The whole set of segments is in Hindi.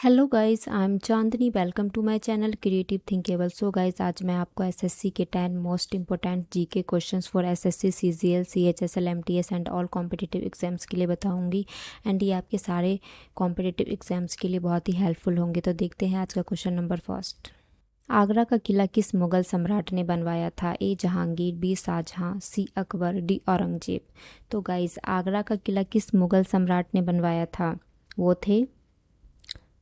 Hello guys, I am Chandni. Welcome to my channel creative thinkable. So guys, आज मैं आपको एसएससी के 10 most important GK questions for SSC, CGL, CHSL, MTS and all competitive exams के लिए बताऊंगी। एंड ये आपके सारे कॉम्पिटिटिव एग्जाम्स के लिए बहुत ही हेल्पफुल होंगे। तो देखते हैं आज का क्वेश्चन नंबर फर्स्ट। आगरा का किला किस मुगल सम्राट ने बनवाया था? ए जहांगीर, बी शाहजहां, सी अकबर, डी औरंगजेब। तो गाइस, आगरा का किला किस मुगल सम्राट ने बनवाया था? वो थे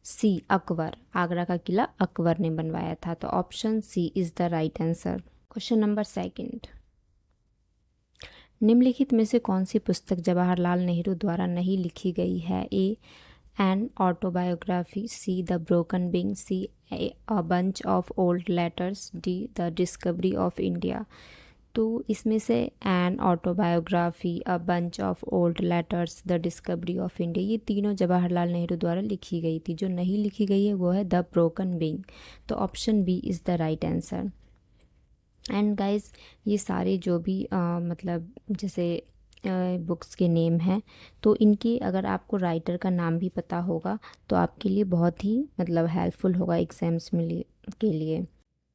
सी अकबर। आगरा का किला अकबर ने बनवाया था। तो option C is the right answer. Question number second. निम्नलिखित में से कौन सी पुस्तक जवाहरलाल नेहरू द्वारा नहीं लिखी गई है? A an autobiography, C the broken wing, C a bunch of old letters, D the discovery of India. तो इसमें से an autobiography, a bunch of old letters, the discovery of India, ये तीनों जवाहरलाल नेहरू द्वारा लिखी गई थी। जो नहीं लिखी गई है वो है द ब्रोकन विंग। तो option B is the right answer. And guys, ये सारे जो भी मतलब जैसे बुक्स के नेम हैं, तो इनके अगर आपको राइटर का नाम भी पता होगा तो आपके लिए बहुत ही मतलब हेल्पफुल होगा एग्जाम्स में के लिए।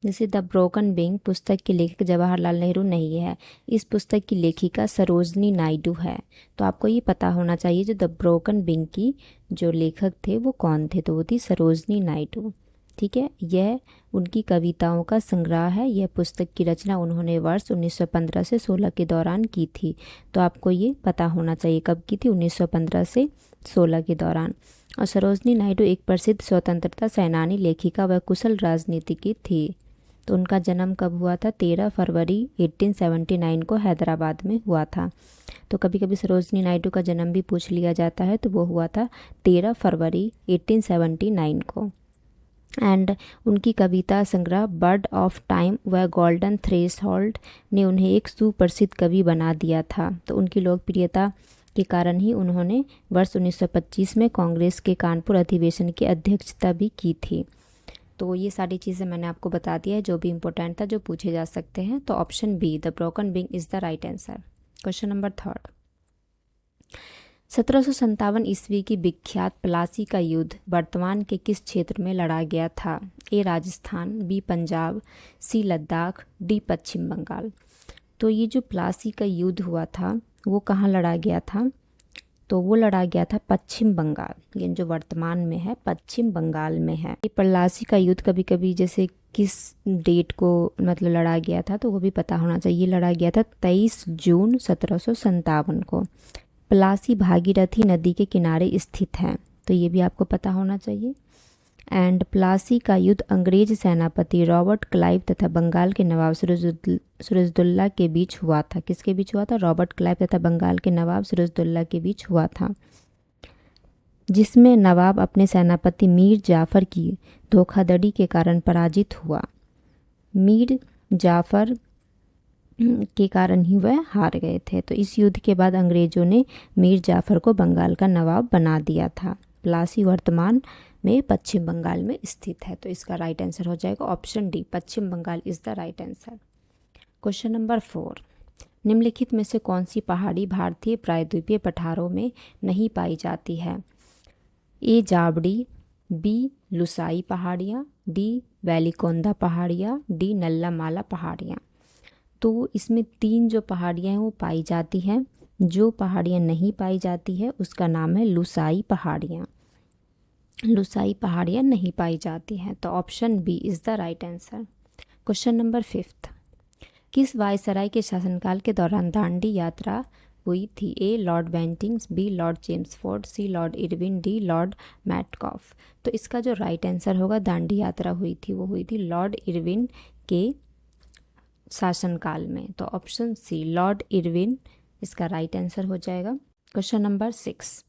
जैसे द ब्रोकन विंग पुस्तक के लेखक जवाहरलाल नेहरू नहीं है, इस पुस्तक की लेखिका सरोजनी नायडू है। तो आपको ये पता होना चाहिए जो द ब्रोकन विंग की जो लेखक थे वो कौन थे। तो वो थी सरोजनी नायडू। ठीक है, यह उनकी कविताओं का संग्रह है। यह पुस्तक की रचना उन्होंने वर्ष 1915 से 16 के दौरान की थी। तो आपको ये पता होना चाहिए कब की थी, 1915 से 16 के दौरान। और सरोजनी नायडू एक प्रसिद्ध स्वतंत्रता सेनानी, लेखिका व कुशल राजनीतिज्ञ थी। तो उनका जन्म कब हुआ था? 13 फरवरी 1879 को हैदराबाद में हुआ था। तो कभी कभी सरोजनी नायडू का जन्म भी पूछ लिया जाता है, तो वो हुआ था 13 फरवरी 1879 को। एंड उनकी कविता संग्रह बर्ड ऑफ टाइम व गोल्डन थ्रेशोल्ड ने उन्हें एक सुप्रसिद्ध कवि बना दिया था। तो उनकी लोकप्रियता के कारण ही उन्होंने वर्ष 1925 में कांग्रेस के कानपुर अधिवेशन की अध्यक्षता भी की थी। तो ये सारी चीज़ें मैंने आपको बता दिया है जो भी इम्पोर्टेंट था, जो पूछे जा सकते हैं। तो option be the broken wing is the right answer. Question number third. 1757 ईस्वी की विख्यात प्लासी का युद्ध वर्तमान के किस क्षेत्र में लड़ा गया था? ए राजस्थान, बी पंजाब, सी लद्दाख, डी पश्चिम बंगाल। तो ये जो प्लासी का युद्ध हुआ था वो कहाँ लड़ा गया था? तो वो लड़ा गया था पश्चिम बंगाल। ये जो वर्तमान में है पश्चिम बंगाल में है। ये प्लासी का युद्ध कभी कभी जैसे किस डेट को मतलब लड़ा गया था तो वो भी पता होना चाहिए। लड़ा गया था 23 जून 1757 को। प्लासी भागीरथी नदी के किनारे स्थित है, तो ये भी आपको पता होना चाहिए। एंड प्लासी का युद्ध अंग्रेज सेनापति रॉबर्ट क्लाइव तथा बंगाल के नवाब सिराजुद्दौला के बीच हुआ था। किसके बीच हुआ था? रॉबर्ट क्लाइव तथा बंगाल के नवाब सिराजुद्दौला के बीच हुआ था, जिसमें नवाब अपने सेनापति मीर जाफर की धोखाधड़ी के कारण पराजित हुआ। मीर जाफर के कारण ही वह हार गए थे। तो इस युद्ध के बाद अंग्रेजों ने मीर जाफर को बंगाल का नवाब बना दिया था। प्लासी वर्तमान में पश्चिम बंगाल में स्थित है। तो इसका राइट आंसर हो जाएगा option D, Paschim Bengal is the right answer. Question number 4। निम्नलिखित में से कौन सी पहाड़ी भारतीय प्रायद्वीपीय पठारों में नहीं पाई जाती है? ए जाबड़ी, बी लुसाई पहाड़ियाँ, डी वेलिकोंदा पहाड़ियाँ, डी नल्लामाला पहाड़ियाँ। तो इसमें 3 जो पहाड़ियाँ हैं वो पाई जाती हैं। जो पहाड़ियाँ नहीं पाई जाती है उसका नाम है लुसाई पहाड़ियाँ। लुसाई पहाड़ियाँ नहीं पाई जाती हैं। तो option B is the right answer. Question number 5। किस वायसराय के शासनकाल के दौरान दांडी यात्रा हुई थी? A lord Bentinck, B lord Chelmsford, C lord Irwin, D lord Metcalfe. तो इसका जो राइट आंसर होगा, दांडी यात्रा हुई थी वो हुई थी लॉर्ड इरविन के शासनकाल में। तो ऑप्शन सी लॉर्ड इरविन इसका राइट आंसर हो जाएगा। Question number 6।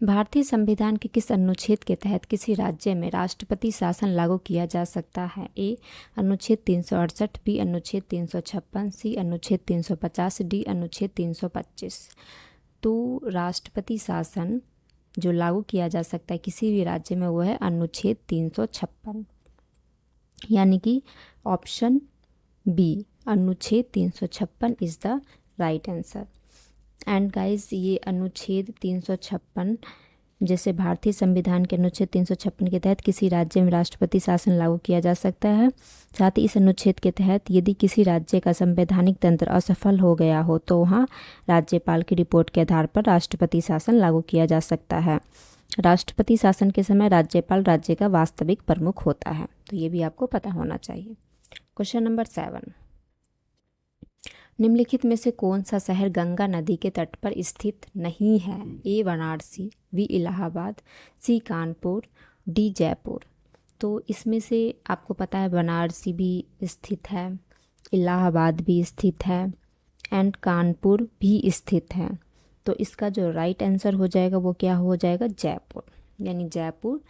भारतीय संविधान के किस अनुच्छेद के तहत किसी राज्य में राष्ट्रपति शासन लागू किया जा सकता है? ए अनुच्छेद 368, बी अनुच्छेद 356, सी अनुच्छेद 350, डी अनुच्छेद 325। तो राष्ट्रपति शासन जो लागू किया जा सकता है किसी भी राज्य में वो है अनुच्छेद 356, यानी कि ऑप्शन बी अनुच्छेद 356 is the right answer. And guys, ये अनुच्छेद 356 जैसे भारतीय संविधान के अनुच्छेद 356 के तहत किसी राज्य में राष्ट्रपति शासन लागू किया जा सकता है। साथ ही इस अनुच्छेद के तहत यदि किसी राज्य का संवैधानिक तंत्र असफल हो गया हो तो वहाँ राज्यपाल की रिपोर्ट के आधार पर राष्ट्रपति शासन लागू किया जा सकता है। राष्ट्रपति शासन के समय राज्यपाल राज्य का वास्तविक प्रमुख होता है, तो ये भी आपको पता होना चाहिए। क्वेश्चन नंबर 7, निम्नलिखित में से कौन सा शहर गंगा नदी के तट पर स्थित नहीं है? ए वाराणसी, बी इलाहाबाद, सी कानपुर, डी जयपुर। तो इसमें से आपको पता है वाराणसी भी स्थित है, इलाहाबाद भी स्थित है एंड कानपुर भी स्थित है। तो इसका जो राइट आंसर हो जाएगा वो क्या हो जाएगा? जयपुर। यानी जयपुर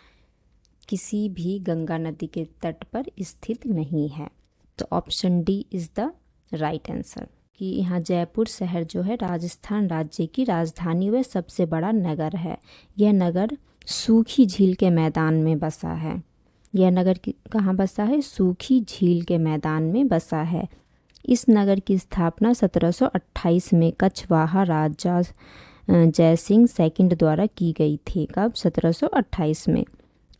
किसी भी गंगा नदी के तट पर स्थित नहीं है। तो option D is the right answer कि यहाँ जयपुर शहर जो है राजस्थान राज्य की राजधानी व सबसे बड़ा नगर है। यह नगर सूखी झील के मैदान में बसा है। यह नगर कहाँ बसा है? सूखी झील के मैदान में बसा है। इस नगर की स्थापना 1728 में कछवाहा राजा जयसिंह सेकंड द्वारा की गई थी। कब? 1728 में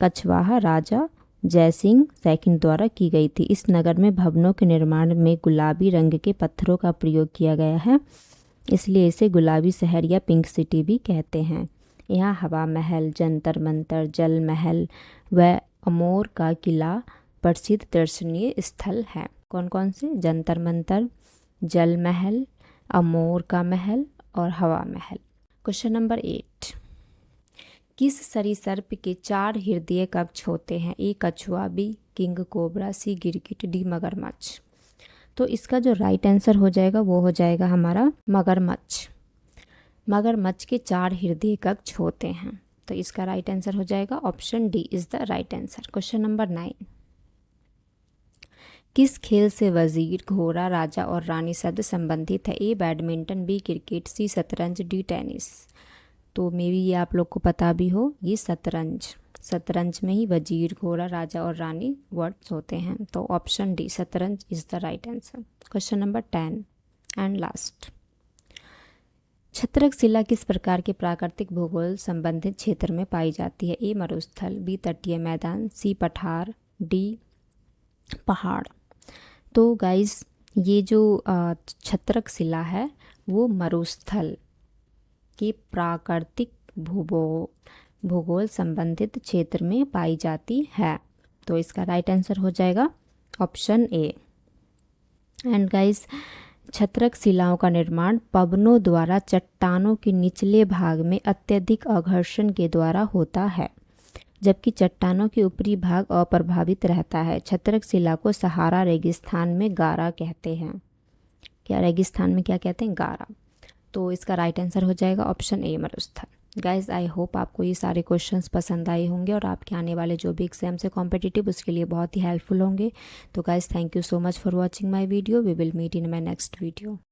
कछवाहा राजा जयसिंह सेकंड द्वारा की गई थी। इस नगर में भवनों के निर्माण में गुलाबी रंग के पत्थरों का प्रयोग किया गया है, इसलिए इसे गुलाबी शहर या पिंक सिटी भी कहते हैं। यहाँ हवा महल, जंतर मंतर, जल महल व अमोर का किला प्रसिद्ध दर्शनीय स्थल है। कौन कौन से? जंतर मंतर, जल महल, अमोर का महल और हवा महल। क्वेश्चन नंबर 8, किस सरीसृप के 4 हृदय कवच होते हैं? ए कछुआ, बी किंग कोबरा, सी गिरगिट, डी मगरमच्छ। तो इसका जो राइट आंसर हो जाएगा वो हो जाएगा हमारा मगरमच्छ। मगरमच्छ के 4 हृदय कवच होते हैं, तो इसका राइट आंसर हो जाएगा option D is the right answer. Question number 9, किस खेल से वजीर, घोड़ा, राजा और रानी शब्द संबंधित है? ए बैडमिंटन, बी क्रिकेट, सी शतरंज, डी टेनिस। तो मे बी ये आप लोग को पता भी हो, ये शतरंज। शतरंज में ही वजीर, घोड़ा, राजा और रानी वर्ड्स होते हैं, तो ऑप्शन डी शतरंज is the right answer. Question number 10 and last, छत्रक शिला किस प्रकार के प्राकृतिक भूगोल संबंधित क्षेत्र में पाई जाती है? ए मरुस्थल, बी तटीय मैदान, सी पठार, डी पहाड़। तो गाइस ये जो छत्रक शिला है वो मरुस्थल के प्राकृतिक भूगोल संबंधित क्षेत्र में पाई जाती है, तो इसका राइट आंसर हो जाएगा ऑप्शन ए। एंड गाइस छत्रक शिलाओं का निर्माण पवनों द्वारा चट्टानों के निचले भाग में अत्यधिक आघर्षण के द्वारा होता है, जबकि चट्टानों के ऊपरी भाग अप्रभावित रहता है। छत्रक शिला को सहारा रेगिस्तान में गारा कहते हैं। क्या रेगिस्तान में क्या कहते हैं? गारा। तो इसका राइट आंसर हो जाएगा ऑप्शन ए मरुस्थल। गाइज आई होप आपको ये सारे क्वेश्चंस पसंद आए होंगे और आपके आने वाले जो भी एग्जाम्स है कॉम्पिटिटिव उसके लिए बहुत ही हेल्पफुल होंगे। तो guys thank you so much for watching my video. We will meet in my next video.